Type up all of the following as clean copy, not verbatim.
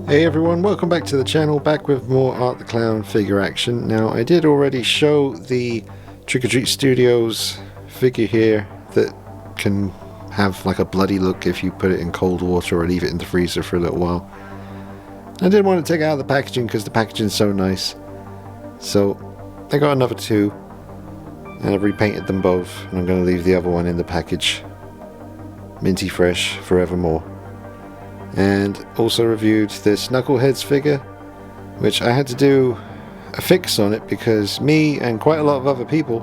Hey everyone, welcome back to the channel, back with more Art the Clown figure action. Now I did already show the Trick-or-Treat-Studios figure here that can have like a bloody look if you put it in cold water or leave it in the freezer for a little while. I didn't want to take it out of the packaging because the packaging is so nice. So I got another two and I've repainted them both, and I'm going to leave the other one in the package. Minty fresh forevermore. And also reviewed this Knuckleheads figure, which I had to do a fix on it because me and quite a lot of other people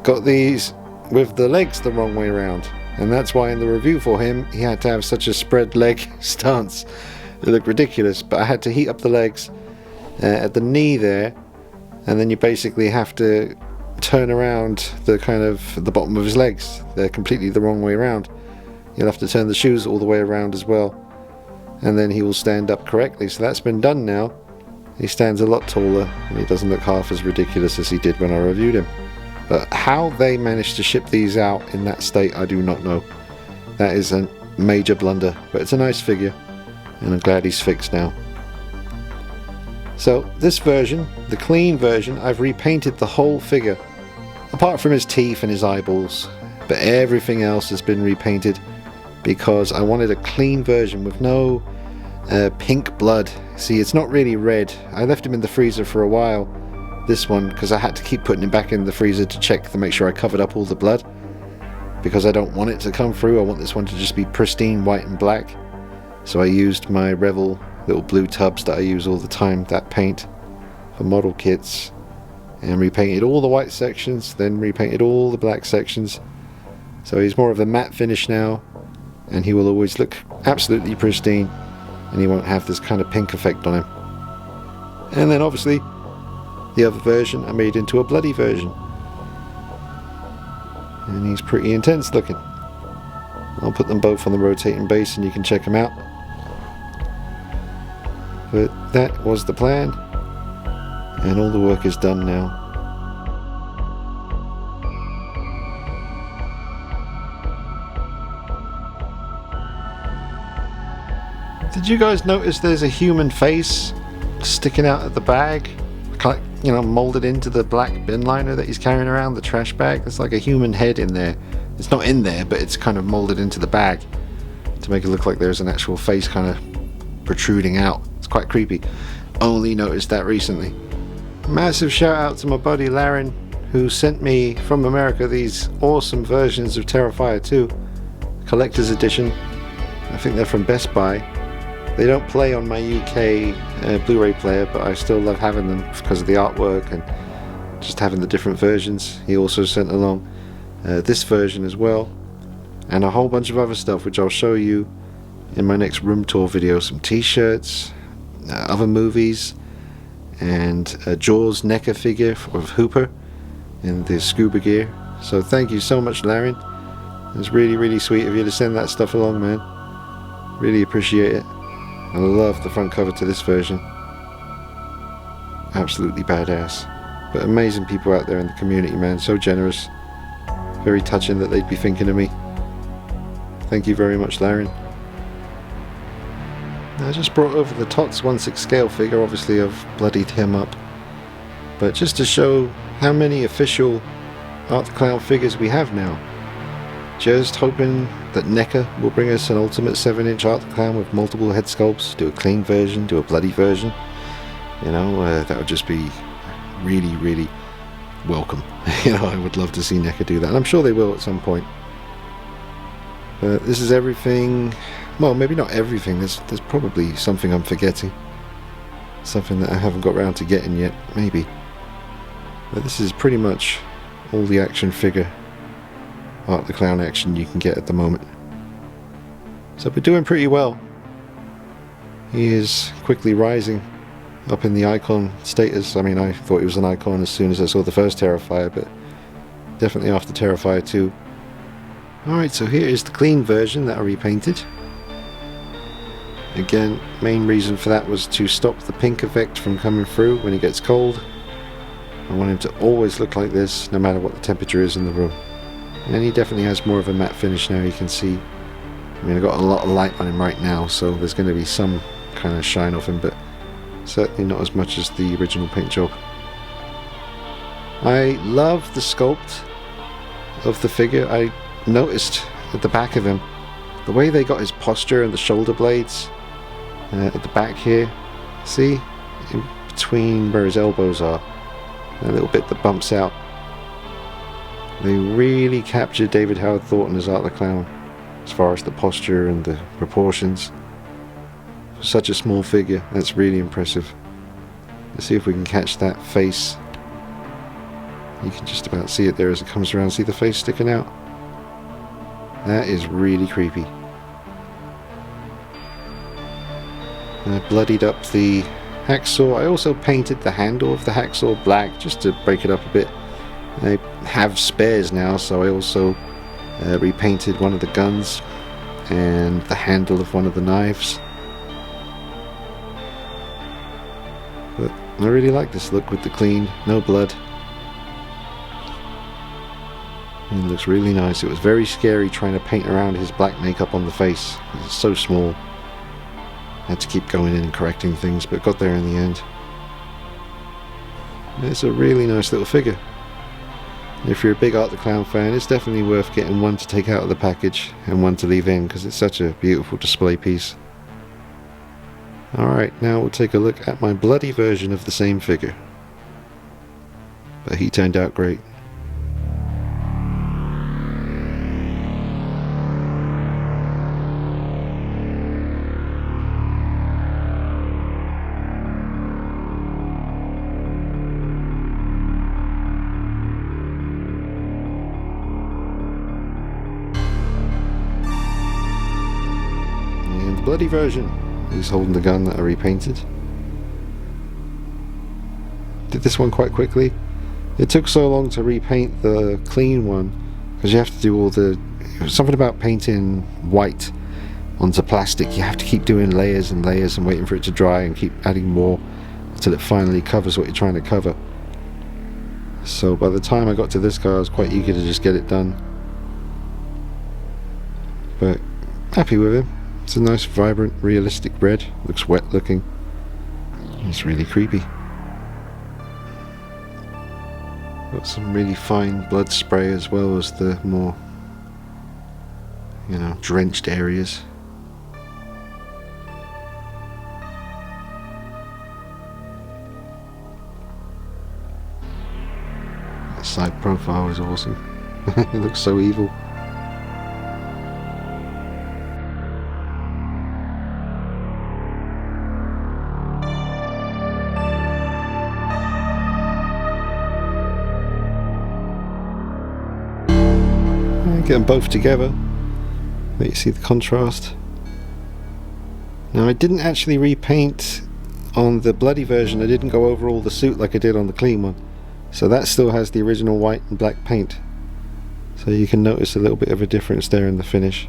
got these with the legs the wrong way around, and that's why in the review for him he had to have such a spread leg stance. It looked ridiculous, but I had to heat up the legs at the knee there, and then you basically have to turn around the bottom of his legs. They're completely the wrong way around. You'll have to turn the shoes all the way around as well, and then he will stand up correctly. So that's been done now. He stands a lot taller and he doesn't look half as ridiculous as he did when I reviewed him. But how they managed to ship these out in that state, I do not know. That is a major blunder, but it's a nice figure and I'm glad he's fixed now. So this version, the clean version, I've repainted the whole figure apart from his teeth and his eyeballs, but everything else has been repainted because I wanted a clean version with no pink blood. See, it's not really red. I left him in the freezer for a while, this one, because I had to keep putting him back in the freezer to check to make sure I covered up all the blood, because I don't want it to come through. I want this one to just be pristine white and black. So I used my Revel little blue tubs that I use all the time, that paint for model kits, and repainted all the white sections, then repainted all the black sections. So he's more of a matte finish now, and he will always look absolutely pristine, and he won't have this kind of pink effect on him. And then obviously the other version I made into a bloody version, and he's pretty intense looking. I'll put them both on the rotating base and you can check them out. But that was the plan, and all the work is done now. Did you guys notice there's a human face sticking out of the bag? Like, you know, molded into the black bin liner that he's carrying around, the trash bag? There's like a human head in there. It's not in there, but it's kind of molded into the bag to make it look like there's an actual face kind of protruding out. It's quite creepy. Only noticed that recently. Massive shout out to my buddy Laren, who sent me from America these awesome versions of Terrifier 2, collector's edition. I think they're from Best Buy. They don't play on my UK Blu-ray player, but I still love having them because of the artwork and just having the different versions. He also sent along this version as well, and a whole bunch of other stuff which I'll show you in my next room tour video. Some t-shirts, other movies, and a Jaws NECA figure of Hooper in the scuba gear. So thank you so much, Laren. It's really, really sweet of you to send that stuff along, man. Really appreciate it. I love the front cover to this version. Absolutely badass. But amazing people out there in the community, man. So generous. Very touching that they'd be thinking of me. Thank you very much, Laren. I just brought over the Tots 1/6 scale figure. Obviously I've bloodied him up, but just to show how many official Art the Clown figures we have now. Just hoping that NECA will bring us an ultimate 7-inch Art the Clown with multiple head sculpts, do a clean version, do a bloody version. You know, that would just be really, really welcome. You know, I would love to see NECA do that, and I'm sure they will at some point. But this is everything. Well, maybe not everything. There's probably something I'm forgetting. Something that I haven't got around to getting yet, maybe. But this is pretty much all the action figure Art the Clown action you can get at the moment. So we're doing pretty well. He is quickly rising up in the icon status. I mean, I thought he was an icon as soon as I saw the first Terrifier, but definitely after Terrifier 2. Alright, so here is the clean version that I repainted. Again, main reason for that was to stop the pink effect from coming through when he gets cold. I want him to always look like this, no matter what the temperature is in the room. And he definitely has more of a matte finish now, you can see. I mean, I've got a lot of light on him right now, so there's going to be some kind of shine off him, but certainly not as much as the original paint job. I love the sculpt of the figure. I noticed at the back of him, the way they got his posture and the shoulder blades at the back here. See? In between where his elbows are. A little bit that bumps out. They really captured David Howard Thornton as Art the Clown, as far as the posture and the proportions. For such a small figure, that's really impressive. Let's see if we can catch that face. You can just about see it there as it comes around. See the face sticking out? That is really creepy. And I bloodied up the hacksaw. I also painted the handle of the hacksaw black just to break it up a bit. I have spares now, so I also repainted one of the guns and the handle of one of the knives. But I really like this look with the clean, no blood. And it looks really nice. It was very scary trying to paint around his black makeup on the face. It's so small. I had to keep going in and correcting things, but got there in the end. It's a really nice little figure. If you're a big Art the Clown fan, it's definitely worth getting one to take out of the package and one to leave in, because it's such a beautiful display piece. Alright, now we'll take a look at my bloody version of the same figure. But he turned out great. Bloody version. He's holding the gun that I repainted. Did this one quite quickly. It took so long to repaint the clean one because you have to do all the something about painting white onto plastic. You have to keep doing layers and layers and waiting for it to dry and keep adding more until it finally covers what you're trying to cover. So by the time I got to this guy, I was quite eager to just get it done. But happy with him. It's a nice, vibrant, realistic red. Looks wet looking. It's really creepy. Got some really fine blood spray as well as the more, drenched areas. That side profile is awesome. It looks so evil. Get them both together, let you see the contrast. Now I didn't actually repaint on the bloody version. I didn't go over all the suit like I did on the clean one, so that still has the original white and black paint, so you can notice a little bit of a difference there in the finish.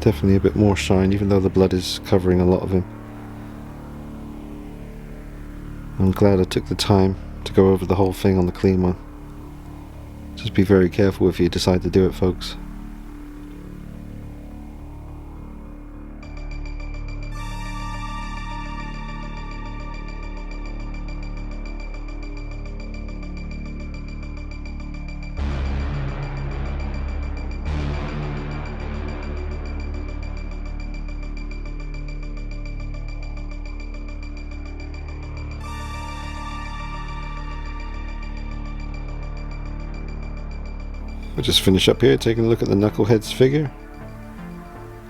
Definitely a bit more shine, even though the blood is covering a lot of him. I'm glad I took the time to go over the whole thing on the clean one. Just be very careful if you decide to do it, folks. We'll just finish up here, taking a look at the Knuckleheads figure.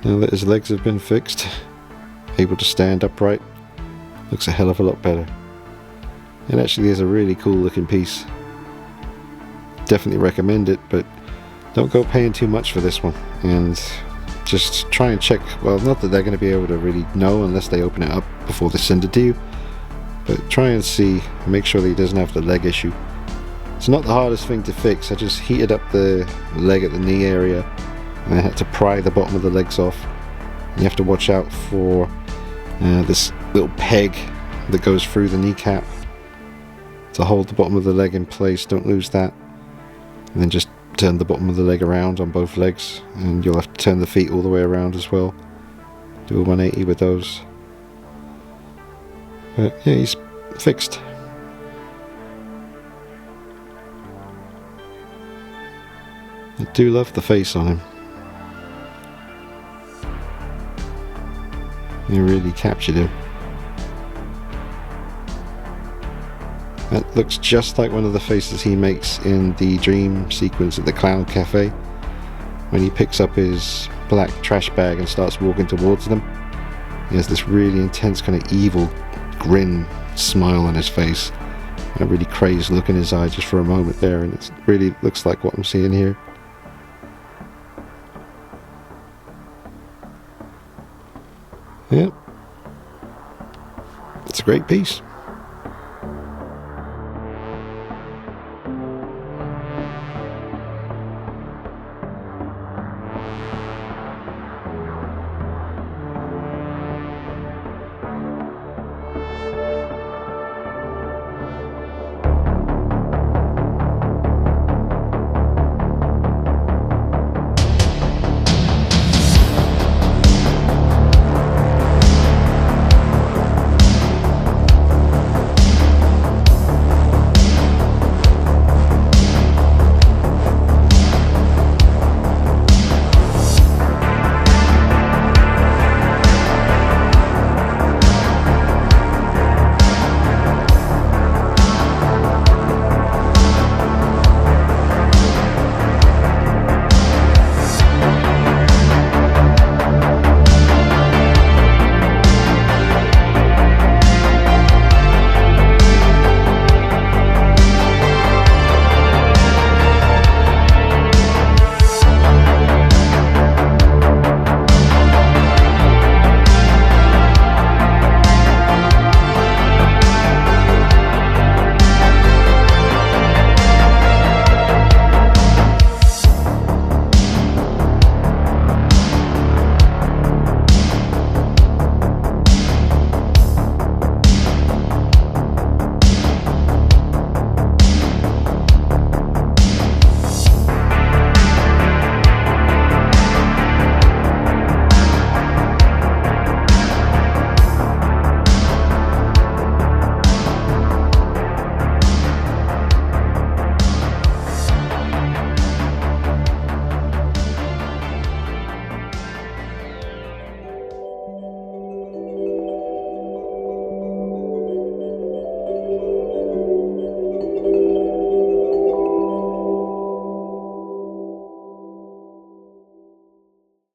Now that his legs have been fixed, able to stand upright, looks a hell of a lot better. It actually is a really cool looking piece. Definitely recommend it, but don't go paying too much for this one. And just try and check, well, not that they're going to be able to really know unless they open it up before they send it to you, but try and see, make sure that he doesn't have the leg issue. It's not the hardest thing to fix. I just heated up the leg at the knee area and I had to pry the bottom of the legs off. You have to watch out for this little peg that goes through the kneecap to hold the bottom of the leg in place. Don't lose that. And then just turn the bottom of the leg around on both legs, and you'll have to turn the feet all the way around as well do a 180 with those. But yeah, he's fixed. I do love the face on him. He really captured him. That looks just like one of the faces he makes in the dream sequence at the Clown Cafe, when he picks up his black trash bag and starts walking towards them. He has this really intense kind of evil grin smile on his face, and a really crazed look in his eye just for a moment there, and it really looks like what I'm seeing here. Yep. It's a great piece.